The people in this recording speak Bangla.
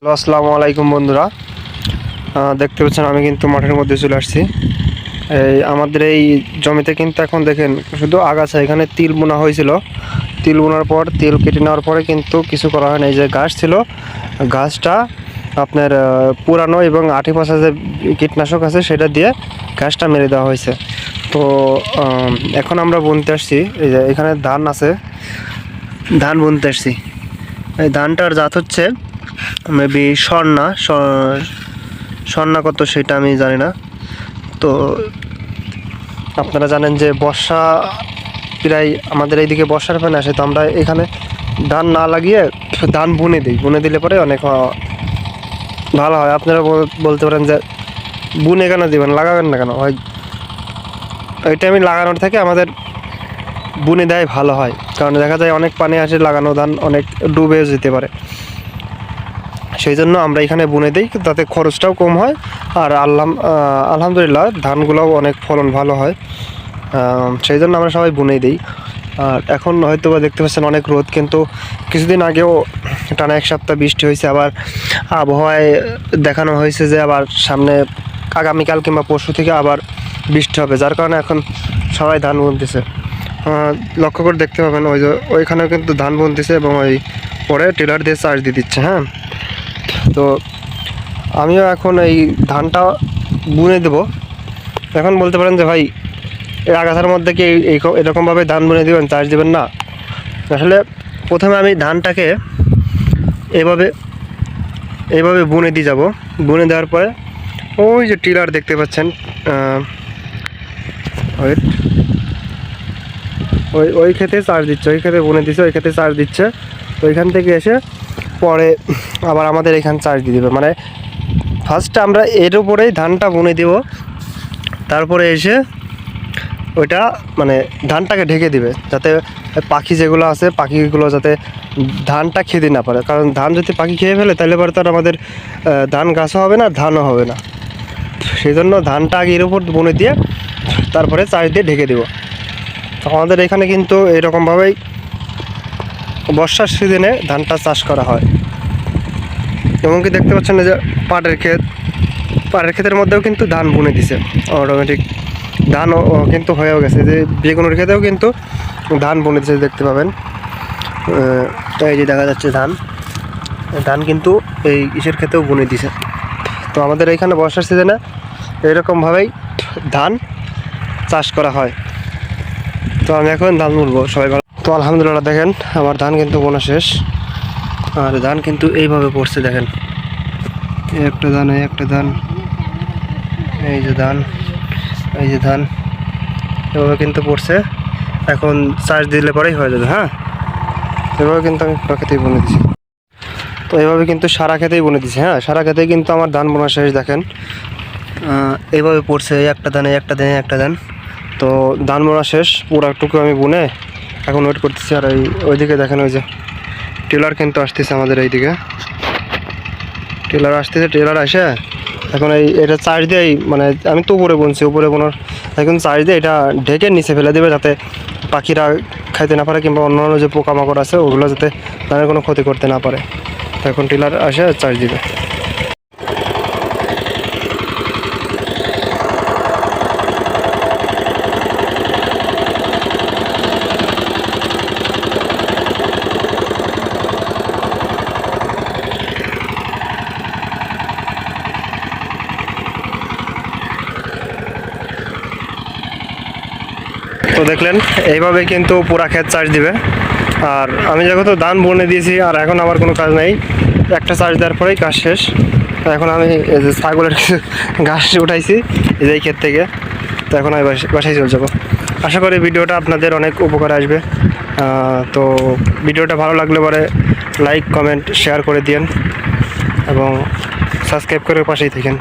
হ্যালো, আসসালামু আলাইকুম বন্ধুরা। দেখতে পাচ্ছেন আমি কিন্তু মাঠের মধ্যে চলে আসছি। আমাদের এই জমিতে কিন্তু এখন দেখেন শুধু আগাছা। এখানে তিল বোনা হয়েছিল, তিল বোনার পর তিল কেটে নেওয়ার পরে কিন্তু কিছু করা হয় না। এই যে গাছ ছিল, গাছটা আপনার পুরানো এবং আঠি পচা যে কীটনাশক আছে সেটা দিয়ে গাছটা মেরে দেওয়া হয়েছে। তো এখন আমরা বুনতে আসছি। এই যে এখানে ধান আছে, ধান বুনতে আসছি। এই ধানটার জাত হচ্ছে মেবি স্বর্ণা কত সেটা আমি জানি না। তো আপনারা জানেন যে বর্ষা প্রায় আমাদের এইদিকে বর্ষার পানি আসে, তো আমরা এখানে ধান না লাগিয়ে ধান বুনে দিই। বুনে দিলে পরে অনেক ভালো হয়। আপনারা বলতে পারেন যে বুনে কেন দিবেন, লাগাবেন না কেন? ওই টাইমে লাগানোর থেকে আমাদের বুনে দেয় ভালো হয়, কারণ দেখা যায় অনেক পানি আসে, লাগানো ধান অনেক ডুবে যেতে পারে। সেই জন্য আমরা এখানে বুনে দিই, তাতে খরচটাও কম হয়। আর আলহামদুলিল্লাহ ধানগুলোও অনেক ফলন ভালো হয়। সেই জন্য আমরা সবাই বুনেই দিই। আর এখন হয়তো বা দেখতে পাচ্ছেন অনেক রোদ, কিন্তু কিছুদিন আগেও টানা এক সপ্তাহ বৃষ্টি হয়েছে। আবার আবহাওয়ায় দেখানো হয়েছে যে আবার সামনে আগামীকাল কিংবা পরশু থেকে আবার বৃষ্টি হবে, যার কারণে এখন সবাই ধান বুনতেছে। লক্ষ্য করে দেখতে পাবেন ওই যে ওইখানেও কিন্তু ধান বুনতেছে এবং ওই পরে টেলার দিয়ে চার্জ দিয়ে দিচ্ছে। হ্যাঁ, তো আমিও এখন এই ধানটা বুনে দেব। এখন বলতে পারেন যে ভাই এই আগাছার মধ্যে কি এরকমভাবে ধান বুনে দেবেন, চার্জ দেবেন না? আসলে প্রথমে আমি ধানটাকে এভাবে এইভাবে বুনে দিয়ে যাব। বুনে দেওয়ার পরে ওই যে টিলার দেখতে পাচ্ছেন, ওই ক্ষেতে চার্জ দিচ্ছে, ওই ক্ষেতে বুনে দিচ্ছে, ওই ক্ষেতে চার্জ দিচ্ছে। তো ওইখান থেকে এসে পরে আবার আমাদের এখানে চার্জ দিয়ে দেবে। মানে ফার্স্টে আমরা এর উপরেই ধানটা বুনে দেব, তারপরে এসে ওইটা মানে ধানটাকে ঢেকে দিবে, যাতে পাখি যেগুলো আছে পাখিগুলো যাতে ধানটা খেতে না পারে। কারণ ধান যদি পাখি খেয়ে ফেলে তাহলে পরে তো আর আমাদের ধান গাছও হবে না, ধানও হবে না। সেই জন্য ধানটা আগে এর উপর বুনে দিয়ে তারপরে চার্জ দিয়ে ঢেকে দেব। তো আমাদের এখানে কিন্তু এরকমভাবেই বর্ষার সিজনে ধানটা চাষ করা হয়। এমনকি দেখতে পাচ্ছেন যে পাটের ক্ষেতের মধ্যেও কিন্তু ধান বুনে দিছে অটোমেটিক। ধানও কিন্তু হয়েও গেছে, যে বেগুনের ক্ষেতেও কিন্তু ধান বুনে দিছে দেখতে পাবেন। এই যে দেখা যাচ্ছে ধান কিন্তু এই ইসের ক্ষেতেও বুনে দিছে। তো আমাদের এইখানে বর্ষার সিজনে এরকমভাবেই ধান চাষ করা হয়। তো আমি এখন ধান বুনবো, সবাই ভালো। তো আলহামদুলিল্লাহ দেখেন আমার ধান কিন্তু বোনা শেষ। আর ধান কিন্তু এইভাবে পড়ছে দেখেন, একটা ধান, একটা ধান, এই যে ধান, এই যে ধান, এভাবে কিন্তু পড়ছে। এখন চার্জ দিলে পরেই হয়ে যাবে। হ্যাঁ, এভাবে কিন্তু আমি পুরো খেতেই বুনে দিছি। তো এইভাবে কিন্তু সারা খেতেই বুনে দিছি। হ্যাঁ, সারা খেতেই কিন্তু আমার ধান বোনা শেষ দেখেন। এইভাবে পড়ছে একটা ধান, একটা ধান, একটা ধান। তো ধান বোনা শেষ, পুরাটুকু আমি বুনে এখন ওয়েট করতেছি। আর ওইদিকে দেখেন ওই যে টেলার কিন্তু আসতেছে আমাদের এইদিকে, টেলার আসতেছে। টেলার আসে এখন এটা চার্জ দিয়ে মানে আমি তো উপরে বুনছি, উপরে বোনার এখন চার্জ দিয়ে এটা ঢেকে নিচে ফেলে দেবে, যাতে পাখিরা খাইতে না পারে কিংবা অন্যান্য যে পোকামাকড় আছে ওগুলো যাতে ধানের কোনো ক্ষতি করতে না পারে। তো এখন টেলার আসে চার্জ দিবে। তো দেখলেন এইভাবে কিন্তু পুরা ক্ষেত চার্জ দিবে। আর আমি যেহেতু ধান বুনে দিয়েছি আর এখন আমার কোনো কাজ নেই, একটা চার্জ দেওয়ার পরেই কাজ শেষ। এখন আমি এই যে ছাগলের ঘাস উঠাইছি এই ক্ষেত থেকে। তো এখন আমি বাসায় চলে যাবো। আশা করি ভিডিওটা আপনাদের অনেক উপকার আসবে। তো ভিডিওটা ভালো লাগলে পরে লাইক, কমেন্ট, শেয়ার করে দিন এবং সাবস্ক্রাইব করে পাশেই থাকেন।